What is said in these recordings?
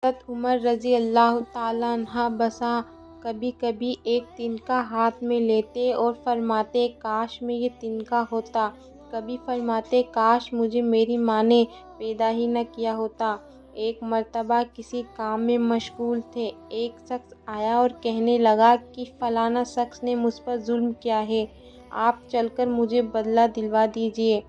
حضرت عمر رضی اللہ تعالیٰ عنہ بسا کبھی کبھی ایک تنکا ہاتھ میں لیتے اور فرماتے کاش میں یہ تنکا ہوتا، کبھی فرماتے کاش مجھے میری ماں نے پیدا ہی نہ کیا ہوتا۔ ایک مرتبہ کسی کام میں مشغول تھے، ایک شخص آیا اور کہنے لگا کہ فلانا شخص نے مجھ پر ظلم کیا ہے، آپ چل کر مجھے بدلہ دلوا دیجیے۔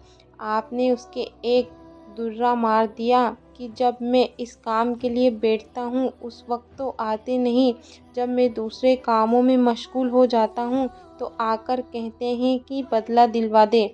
آپ نے اس کے ایک درہ مار دیا کہ جب میں اس کام کے لیے بیٹھتا ہوں اس وقت تو آتے نہیں، جب میں دوسرے کاموں میں مشغول ہو جاتا ہوں تو آ کر کہتے ہیں کہ بدلہ دلوا دے۔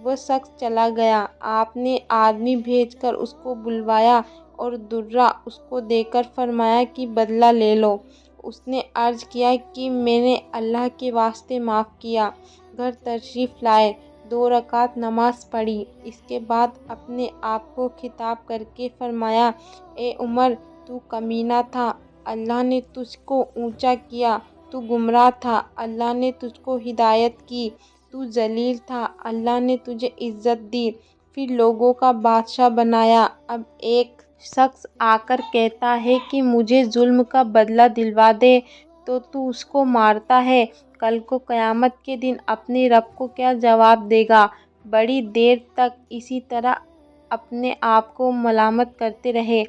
وہ شخص چلا گیا۔ آپ نے آدمی بھیج کر اس کو بلوایا اور درہ اس کو دے کر فرمایا کہ بدلہ لے لو۔ اس نے عرض کیا کہ میں نے اللہ کے واسطے معاف کیا۔ گھر تشریف لائے، 2 رکعت نماز پڑھی، اس کے بعد اپنے آپ کو خطاب کر کے فرمایا اے عمر تو کمینہ تھا، اللہ نے تجھ کو اونچا کیا، تو گمراہ تھا، اللہ نے تجھ کو ہدایت کی، تو ذلیل تھا، اللہ نے تجھے عزت دی، پھر لوگوں کا بادشاہ بنایا۔ اب ایک شخص آ کر کہتا ہے کہ مجھے ظلم کا بدلہ دلوا دے تو اس کو مارتا ہے، کل کو قیامت کے دن اپنے رب کو کیا جواب دے گا؟ بڑی دیر تک اسی طرح اپنے آپ کو ملامت کرتے رہے۔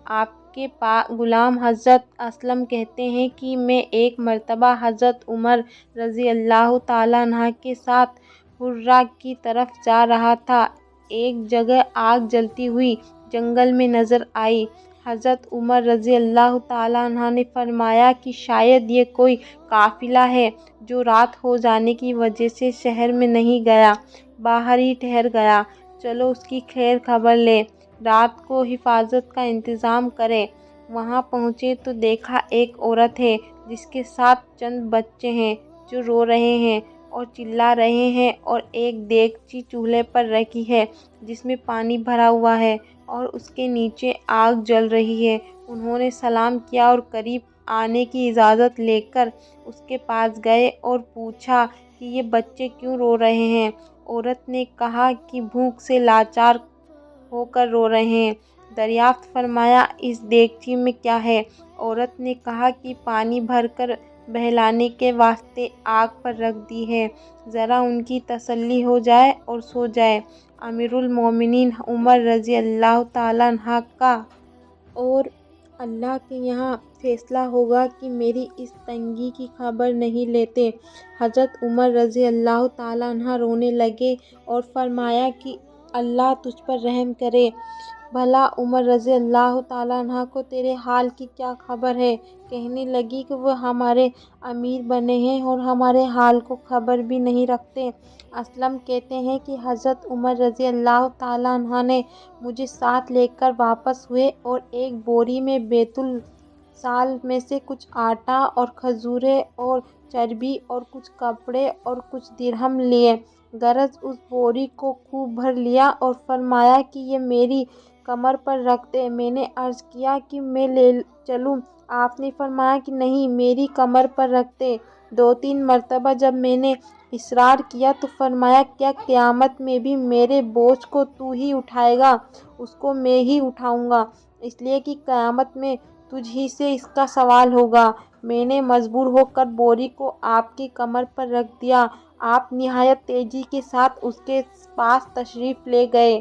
آپ کے غلام حضرت اسلم کہتے ہیں کہ میں ایک مرتبہ حضرت عمر رضی اللہ تعالیٰ عنہ کے ساتھ حرہ کی طرف جا رہا تھا، ایک جگہ آگ جلتی ہوئی جنگل میں نظر آئی۔ حضرت عمر رضی اللہ تعالیٰ عنہ نے فرمایا کہ شاید یہ کوئی قافلہ ہے جو رات ہو جانے کی وجہ سے شہر میں نہیں گیا، باہر ہی ٹھہر گیا، چلو اس کی خیر خبر لیں، رات کو حفاظت کا انتظام کریں۔ وہاں پہنچے تو دیکھا ایک عورت ہے جس کے ساتھ چند بچے ہیں جو رو رہے ہیں اور چلا رہے ہیں، اور ایک دیگچی چولہے پر رکھی ہے جس میں پانی بھرا ہوا ہے اور اس کے نیچے آگ جل رہی ہے۔ انہوں نے سلام کیا اور قریب آنے کی اجازت لے کر اس کے پاس گئے اور پوچھا کہ یہ بچے کیوں رو رہے ہیں؟ عورت نے کہا کہ بھوک سے لاچار ہو کر رو رہے ہیں۔ دریافت فرمایا اس دیگچی میں کیا ہے؟ عورت نے کہا کہ پانی بھر کر بہلانے کے واسطے آگ پر رکھ دی ہے، ذرا ان کی تسلی ہو جائے اور سو جائے۔ امیر المومنین عمر رضی اللہ تعالیٰ عنہ کا اور اللہ کے یہاں فیصلہ ہوگا کہ میری اس تنگی کی خبر نہیں لیتے۔ حضرت عمر رضی اللہ تعالیٰ عنہ رونے لگے اور فرمایا کہ اللہ تجھ پر رحم کرے، بھلا عمر رضی اللہ تعالیٰ عنہ کو تیرے حال کی کیا خبر ہے؟ کہنے لگی کہ وہ ہمارے امیر بنے ہیں اور ہمارے حال کو خبر بھی نہیں رکھتے۔ اسلم کہتے ہیں کہ حضرت عمر رضی اللہ تعالیٰ عنہ نے مجھے ساتھ لے کر واپس ہوئے اور ایک بوری میں بیت المال میں سے کچھ آٹا اور کھجوریں اور چربی اور کچھ کپڑے اور کچھ درہم لیے، غرض اس بوری کو خوب بھر لیا اور فرمایا کہ یہ میری کمر پر رکھ دے۔ میں نے عرض کیا کہ میں لے چلوں؟ آپ نے فرمایا کہ نہیں، میری کمر پر رکھ دے۔ 2-3 مرتبہ جب میں نے اصرار کیا تو فرمایا کیا قیامت میں بھی میرے بوجھ کو تو ہی اٹھائے گا؟ اس کو میں ہی اٹھاؤں گا، اس لیے کہ قیامت میں تجھ ہی سے اس کا سوال ہوگا۔ میں نے مجبور ہو کر بوری کو آپ کی کمر پر رکھ دیا۔ آپ نہایت تیزی کے ساتھ اس کے پاس تشریف لے گئے۔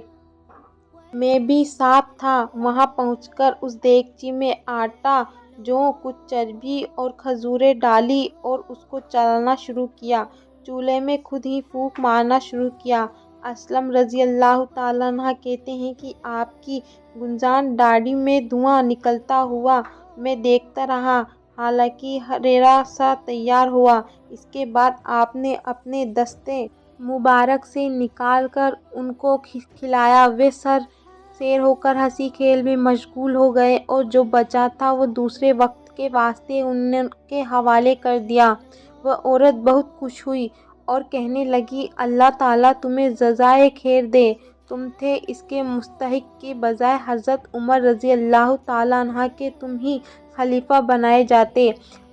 میں بھی ساتھ تھا۔ وہاں پہنچ کر اس دیگچی میں آٹا، جو کچھ چربی اور کھجوریں ڈالی اور اس کو چلانا شروع کیا۔ چولہے میں خود ہی پھونک مارنا شروع کیا۔ اسلم رضی اللہ تعالیٰ عنہ کہتے ہیں کہ آپ کی گنجان داڑھی میں دھواں نکلتا ہوا میں دیکھتا رہا حالانکہ ہریرا سا تیار ہوا۔ اس کے بعد آپ نے اپنے دستے مبارک سے نکال کر ان کو کھلایا۔ وہ سر سیر ہو کر ہنسی کھیل میں مشغول ہو گئے اور جو بچا تھا وہ دوسرے وقت کے واسطے ان کے حوالے کر دیا۔ وہ عورت بہت خوش ہوئی اور کہنے لگی اللہ تعالیٰ تمہیں جزائے خیر دے، تم تھے اس کے مستحق کے بجائے حضرت عمر رضی اللہ تعالیٰ عنہ کے تم ہی خلیفہ بنائے جاتے۔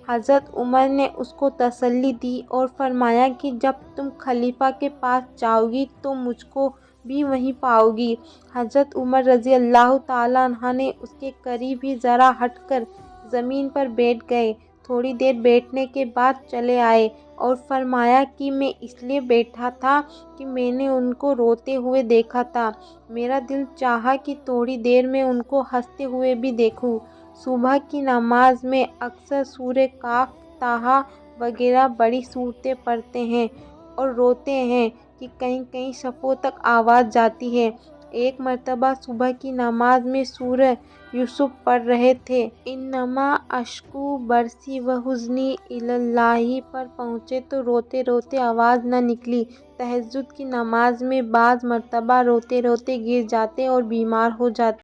حضرت عمر نے اس کو تسلی دی اور فرمایا کہ جب تم خلیفہ کے پاس جاؤ گی تو مجھ کو بھی وہیں پاؤ گی۔ حضرت عمر رضی اللہ تعالیٰ عنہ نے اس کے قریب ہی ذرا ہٹ کر زمین پر بیٹھ گئے۔ تھوڑی دیر بیٹھنے کے بعد چلے آئے اور فرمایا کہ میں اس لیے بیٹھا تھا کہ میں نے ان کو روتے ہوئے دیکھا تھا۔ میرا دل چاہا کہ تھوڑی دیر میں ان کو ہنستے ہوئے بھی دیکھوں۔ صبح کی نماز میں اکثر سورہ کہف، طٰہٰ وغیرہ بڑی سورتیں پڑھتے ہیں اور روتے ہیں کہ کہیں کہیں صفوں تک آواز جاتی ہے۔ ایک مرتبہ صبح کی نماز میں سورہ یوسف پڑھ رہے تھے۔ انما اشکو بثی وحزنی الی اللہ پر پہنچے تو روتے روتے آواز نہ نکلی۔ تہجد کی نماز میں بعض مرتبہ روتے روتے گر جاتے اور بیمار ہو جاتے۔